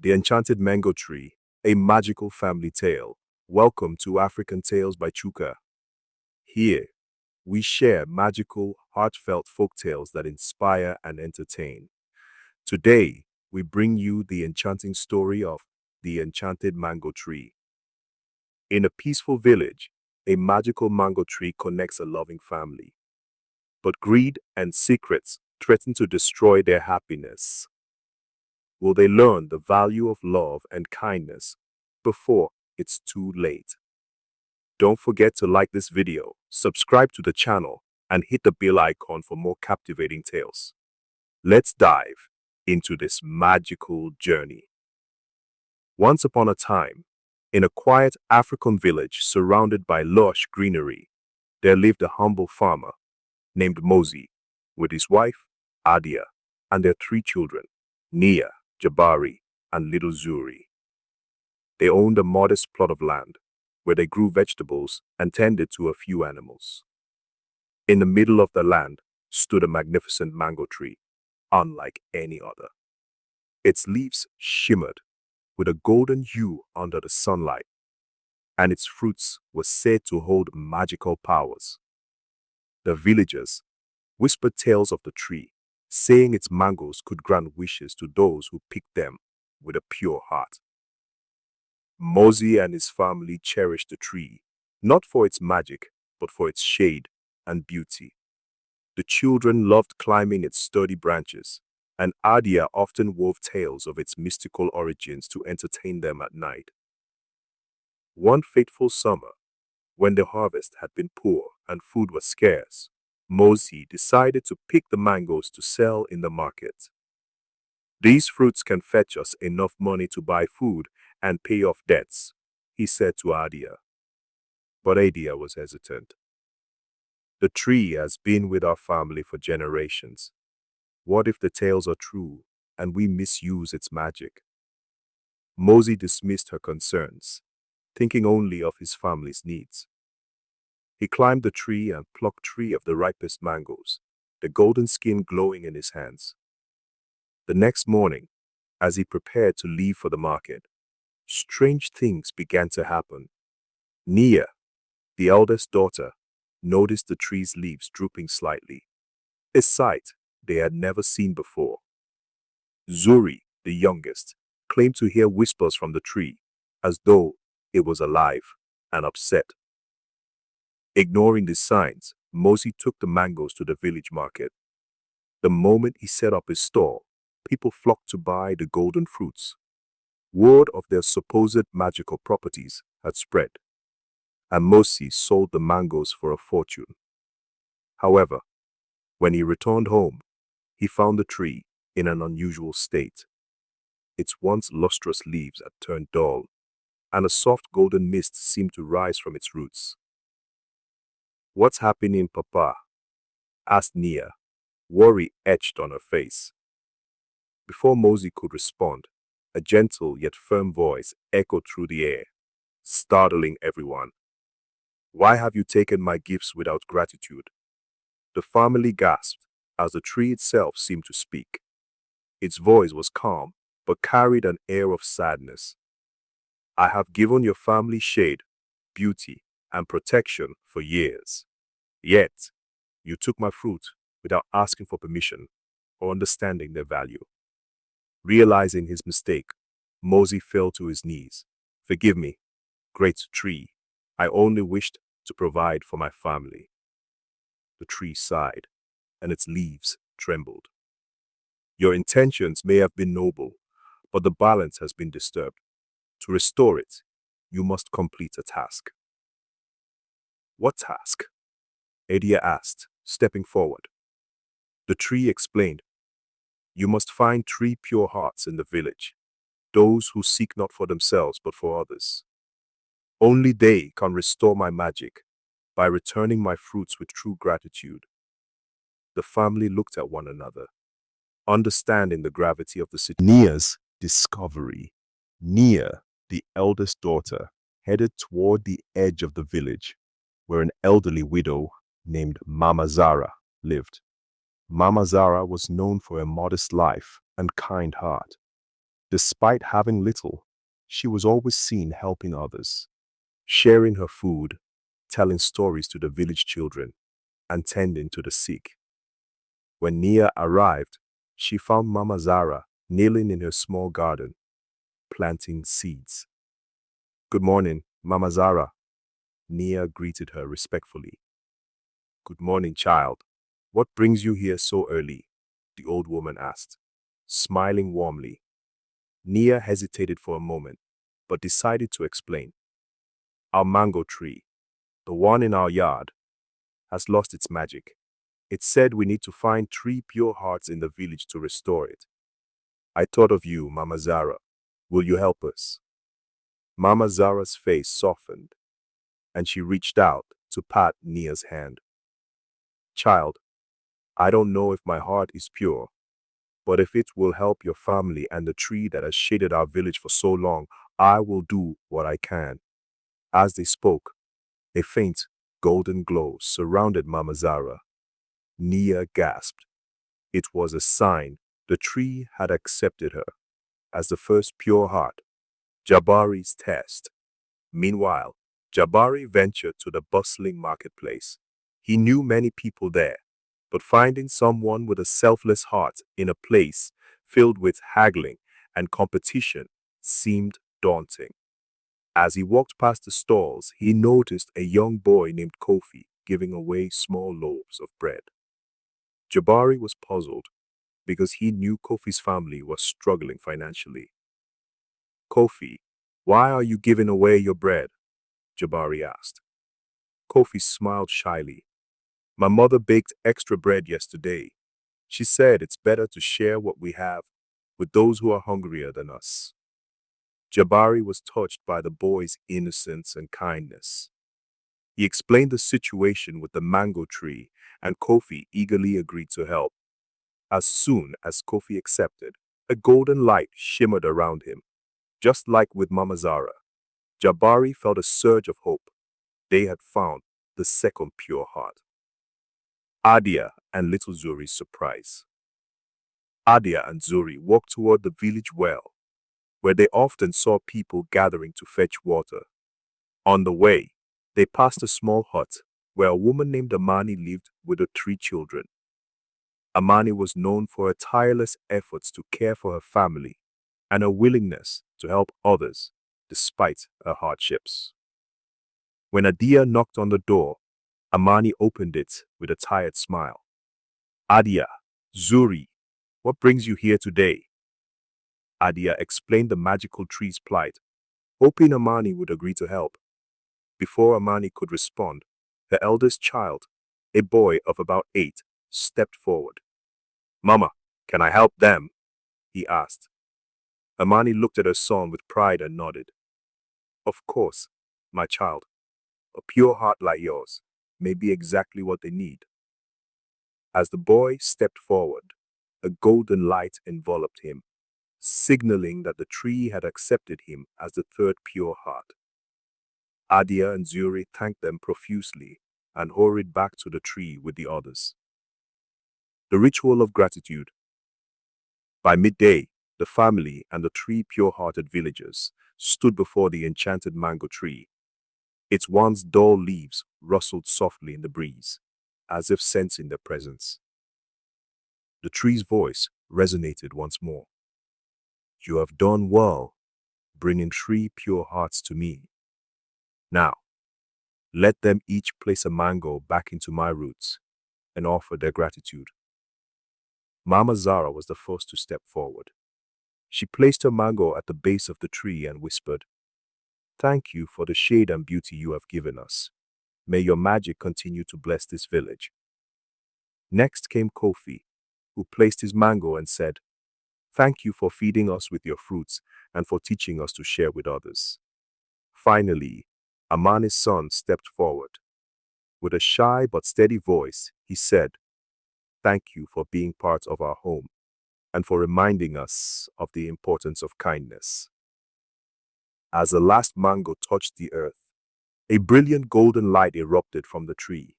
The Enchanted Mango Tree, a magical family tale. Welcome to African Tales by Chuka. Here, we share magical, heartfelt folk tales that inspire and entertain. Today, we bring you the enchanting story of the Enchanted Mango Tree. In a peaceful village, a magical mango tree connects a loving family. But greed and secrets threaten to destroy their happiness. Will they learn the value of love and kindness before it's too late? Don't forget to like this video, subscribe to the channel, and hit the bell icon for more captivating tales. Let's dive into this magical journey. Once upon a time, in a quiet African village surrounded by lush greenery, there lived a humble farmer named Mosey with his wife, Adia, and their three children, Nia, Jabari, and little Zuri. They owned a modest plot of land where they grew vegetables and tended to a few animals. In the middle of the land stood a magnificent mango tree, unlike any other. Its leaves shimmered with a golden hue under the sunlight, and its fruits were said to hold magical powers. The villagers whispered tales of the tree, saying its mangoes could grant wishes to those who picked them with a pure heart. Mosey and his family cherished the tree, not for its magic, but for its shade and beauty. The children loved climbing its sturdy branches, and Adia often wove tales of its mystical origins to entertain them at night. One fateful summer, when the harvest had been poor and food was scarce, Mosey decided to pick the mangoes to sell in the market. "These fruits can fetch us enough money to buy food and pay off debts," he said to Adia. But Adia was hesitant. "The tree has been with our family for generations. What if the tales are true and we misuse its magic?" Mosey dismissed her concerns, thinking only of his family's needs. He climbed the tree and plucked three of the ripest mangoes, the golden skin glowing in his hands. The next morning, as he prepared to leave for the market, strange things began to happen. Nia, the eldest daughter, noticed the tree's leaves drooping slightly, a sight they had never seen before. Zuri, the youngest, claimed to hear whispers from the tree, as though it was alive and upset. Ignoring these signs, Mosey took the mangoes to the village market. The moment he set up his stall, people flocked to buy the golden fruits. Word of their supposed magical properties had spread, and Mosey sold the mangoes for a fortune. However, when he returned home, he found the tree in an unusual state. Its once lustrous leaves had turned dull, and a soft golden mist seemed to rise from its roots. "What's happening, Papa?" asked Nia, worry etched on her face. Before Mosey could respond, a gentle yet firm voice echoed through the air, startling everyone. "Why have you taken my gifts without gratitude?" The family gasped as the tree itself seemed to speak. Its voice was calm, but carried an air of sadness. "I have given your family shade, beauty, and protection for years. Yet, you took my fruit without asking for permission or understanding their value." Realizing his mistake, Mosey fell to his knees. "Forgive me, great tree. I only wished to provide for my family." The tree sighed, and its leaves trembled. "Your intentions may have been noble, but the balance has been disturbed. To restore it, you must complete a task." "What task?" Adia asked, stepping forward. The tree explained, "You must find three pure hearts in the village, those who seek not for themselves but for others. Only they can restore my magic by returning my fruits with true gratitude." The family looked at one another, understanding the gravity of the situation. Nia's discovery. Nia, the eldest daughter, headed toward the edge of the village, where an elderly widow named Mama Zara lived. Mama Zara was known for a modest life and kind heart. Despite having little, she was always seen helping others, sharing her food, telling stories to the village children, and tending to the sick. When Nia arrived, she found Mama Zara kneeling in her small garden, planting seeds. "Good morning, Mama Zara." Nia greeted her respectfully. "Good morning, child. What brings you here so early?" the old woman asked, smiling warmly. Nia hesitated for a moment, but decided to explain. "Our mango tree, the one in our yard, has lost its magic. It said we need to find 3 pure hearts in the village to restore it. I thought of you, Mama Zara. Will you help us?" Mama Zara's face softened, and she reached out to pat Nia's hand. "Child, I don't know if my heart is pure, but if it will help your family and the tree that has shaded our village for so long, I will do what I can." As they spoke, a faint golden glow surrounded Mama Zara. Nia gasped. It was a sign the tree had accepted her as the first pure heart, Jabari's test. Meanwhile, Jabari ventured to the bustling marketplace. He knew many people there, but finding someone with a selfless heart in a place filled with haggling and competition seemed daunting. As he walked past the stalls, he noticed a young boy named Kofi giving away small loaves of bread. Jabari was puzzled because he knew Kofi's family was struggling financially. "Kofi, why are you giving away your bread?" Jabari asked. Kofi smiled shyly. "My mother baked extra bread yesterday. She said it's better to share what we have with those who are hungrier than us." Jabari was touched by the boy's innocence and kindness. He explained the situation with the mango tree, and Kofi eagerly agreed to help. As soon as Kofi accepted, a golden light shimmered around him. Just like with Mama Zara, Jabari felt a surge of hope. They had found the second pure heart. Adia and little Zuri's surprise. Adia and Zuri walked toward the village well, where they often saw people gathering to fetch water. On the way, they passed a small hut where a woman named Amani lived with her 3 children. Amani was known for her tireless efforts to care for her family and her willingness to help others despite her hardships. When Adia knocked on the door, Amani opened it with a tired smile. "Adia, Zuri, what brings you here today?" Adia explained the magical tree's plight, hoping Amani would agree to help. Before Amani could respond, her eldest child, a boy of about 8, stepped forward. "Mama, can I help them?" he asked. Amani looked at her son with pride and nodded. "Of course, my child. A pure heart like yours may be exactly what they need." As the boy stepped forward, a golden light enveloped him, signaling that the tree had accepted him as the third pure heart. Adia and Zuri thanked them profusely and hurried back to the tree with the others. The ritual of gratitude. By midday, the family and the 3 pure-hearted villagers stood before the enchanted mango tree. Its once dull leaves rustled softly in the breeze, as if sensing their presence. The tree's voice resonated once more. "You have done well, bringing 3 pure hearts to me. Now, let them each place a mango back into my roots and offer their gratitude." Mama Zara was the first to step forward. She placed her mango at the base of the tree and whispered, "Thank you for the shade and beauty you have given us. May your magic continue to bless this village." Next came Kofi, who placed his mango and said, "Thank you for feeding us with your fruits and for teaching us to share with others." Finally, Amani's son stepped forward. With a shy but steady voice, he said, "Thank you for being part of our home and for reminding us of the importance of kindness." As the last mango touched the earth, a brilliant golden light erupted from the tree.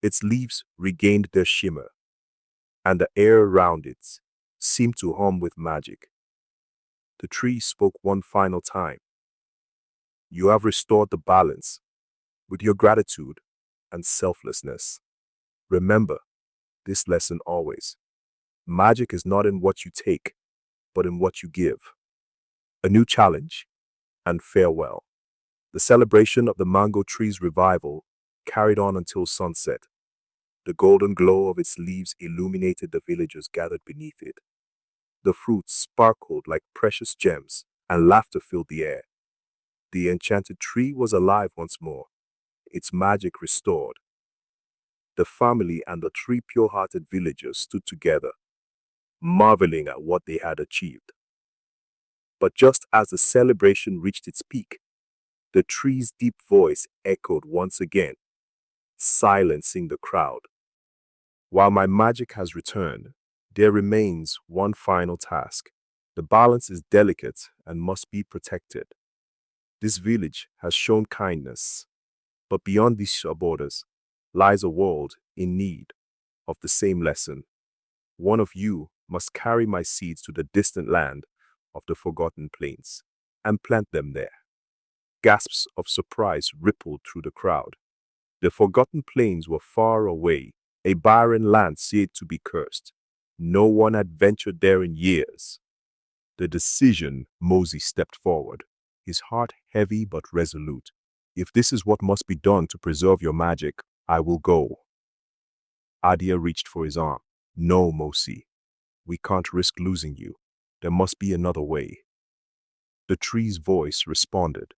Its leaves regained their shimmer, and the air around it seemed to hum with magic. The tree spoke one final time. You have restored the balance with your gratitude and selflessness. Remember this lesson always. Magic is not in what you take, but in what you give. A new challenge and farewell. The celebration of the mango tree's revival carried on until sunset. The golden glow of its leaves illuminated the villagers gathered beneath it. The fruits sparkled like precious gems, and laughter filled the air. The enchanted tree was alive once more, its magic restored. The family and the three pure-hearted villagers stood together, marveling at what they had achieved. But just as the celebration reached its peak, the tree's deep voice echoed once again, silencing the crowd. While my magic has returned, there remains one final task. The balance is delicate and must be protected. This village has shown kindness, but beyond these borders lies a world in need of the same lesson. One of you must carry my seeds to the distant land of the forgotten plains and plant them there. Gasps of surprise rippled through the crowd. The forgotten plains were far away, a barren land said to be cursed. No one had ventured there in years. The decision, Mosey stepped forward, his heart heavy but resolute. If this is what must be done to preserve your magic, I will go. Adia reached for his arm. No, Mosey, we can't risk losing you. There must be another way. The tree's voice responded,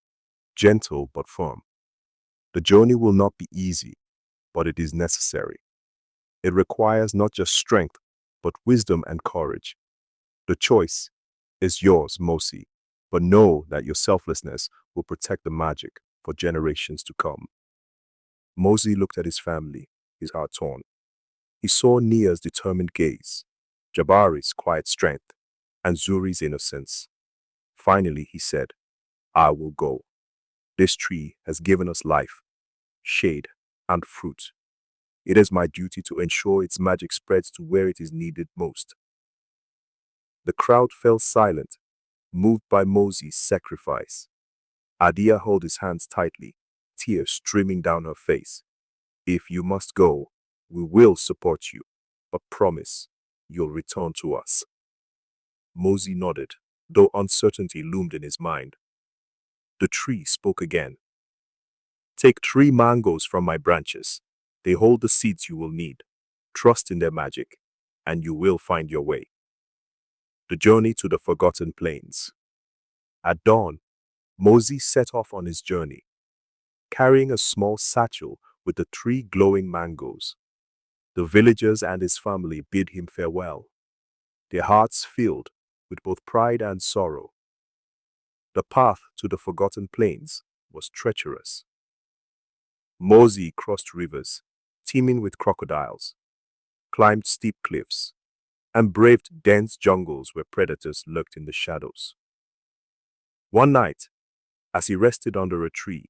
gentle but firm. The journey will not be easy, but it is necessary. It requires not just strength, but wisdom and courage. The choice is yours, Mosey, but know that your selflessness will protect the magic for generations to come. Mosey looked at his family, his heart torn. He saw Nia's determined gaze, Jabari's quiet strength, and Zuri's innocence. Finally, he said, I will go. This tree has given us life, shade, and fruit. It is my duty to ensure its magic spreads to where it is needed most. The crowd fell silent, moved by Mosey's sacrifice. Adia held his hands tightly, tears streaming down her face. If you must go, we will support you, but promise you'll return to us. Mosey nodded, though uncertainty loomed in his mind. The tree spoke again. Take 3 mangoes from my branches. They hold the seeds you will need. Trust in their magic, and you will find your way. The journey to the forgotten plains. At dawn, Mosey set off on his journey, carrying a small satchel with the 3 glowing mangoes. The villagers and his family bid him farewell, their hearts filled with both pride and sorrow. The path to the forgotten plains was treacherous. Mosey crossed rivers, teeming with crocodiles, climbed steep cliffs, and braved dense jungles where predators lurked in the shadows. One night, as he rested under a tree,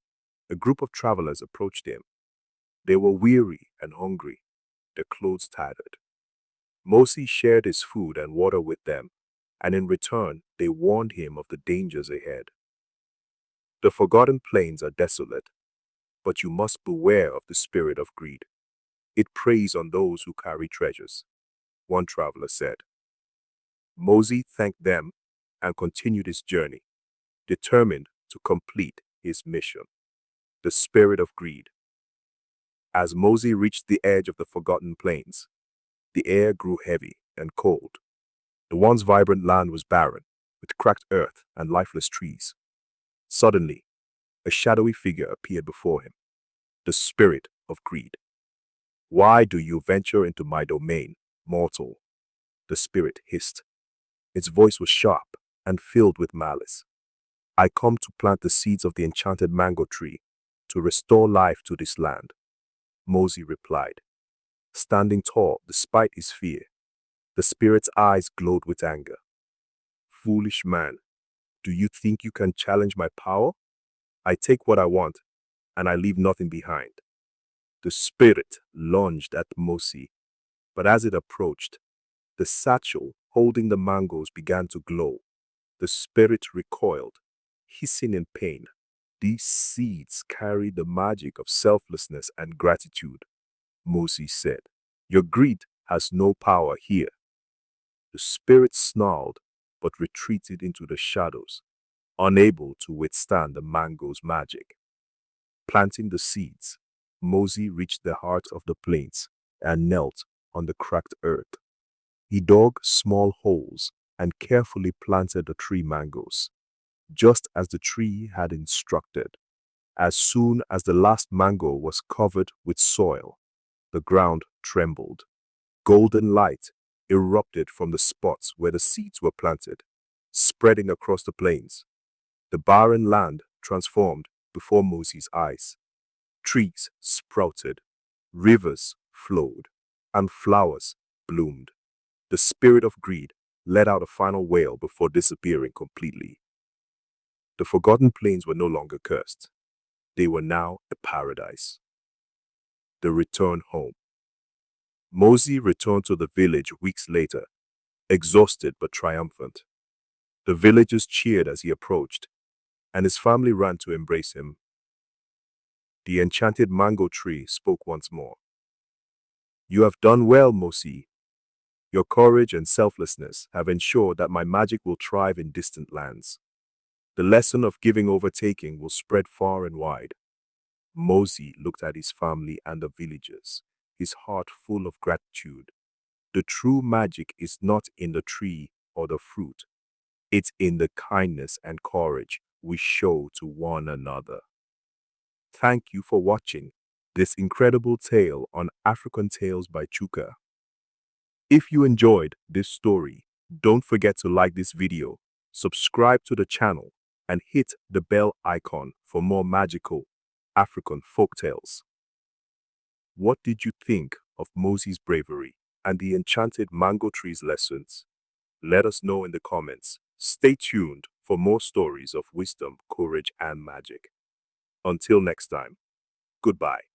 a group of travelers approached him. They were weary and hungry, their clothes tattered. Mosey shared his food and water with them, and in return they warned him of the dangers ahead. The forgotten plains are desolate, but you must beware of the spirit of greed. It preys on those who carry treasures, one traveler said. Mosey thanked them and continued his journey, determined to complete his mission. The spirit of greed. As Mosey reached the edge of the forgotten plains, the air grew heavy and cold. The once vibrant land was barren, with cracked earth and lifeless trees. Suddenly, a shadowy figure appeared before him, the spirit of greed. Why do you venture into my domain, mortal? The spirit hissed. Its voice was sharp and filled with malice. I come to plant the seeds of the enchanted mango tree, to restore life to this land. Mosey replied, standing tall despite his fear. The spirit's eyes glowed with anger. Foolish man, do you think you can challenge my power? I take what I want, and I leave nothing behind. The spirit lunged at Mosey, but as it approached, the satchel holding the mangoes began to glow. The spirit recoiled, hissing in pain. These seeds carry the magic of selflessness and gratitude, Moses said. Your greed has no power here. The spirit snarled, but retreated into the shadows, unable to withstand the mango's magic. Planting the seeds, Moses reached the heart of the plains and knelt on the cracked earth. He dug small holes and carefully planted the tree mangoes, just as the tree had instructed. As soon as the last mango was covered with soil, the ground trembled. Golden light erupted from the spots where the seeds were planted, spreading across the plains. The barren land transformed before Moses' eyes. Trees sprouted, rivers flowed, and flowers bloomed. The spirit of greed let out a final wail before disappearing completely. The forgotten plains were no longer cursed. They were now a paradise. The return home. Moses returned to the village weeks later, exhausted but triumphant. The villagers cheered as he approached, and his family ran to embrace him. The enchanted mango tree spoke once more. You have done well, Moses. Your courage and selflessness have ensured that my magic will thrive in distant lands. The lesson of giving over taking will spread far and wide. Moses looked at his family and the villagers, his heart full of gratitude. The true magic is not in the tree or the fruit. It's in the kindness and courage we show to one another. Thank you for watching this incredible tale on African Tales by Chuka. If you enjoyed this story, don't forget to like this video, subscribe to the channel, and hit the bell icon for more magical African folktales. What did you think of Moses' bravery and the enchanted mango tree's lessons? Let us know in the comments. Stay tuned for more stories of wisdom, courage, and magic. Until next time, goodbye.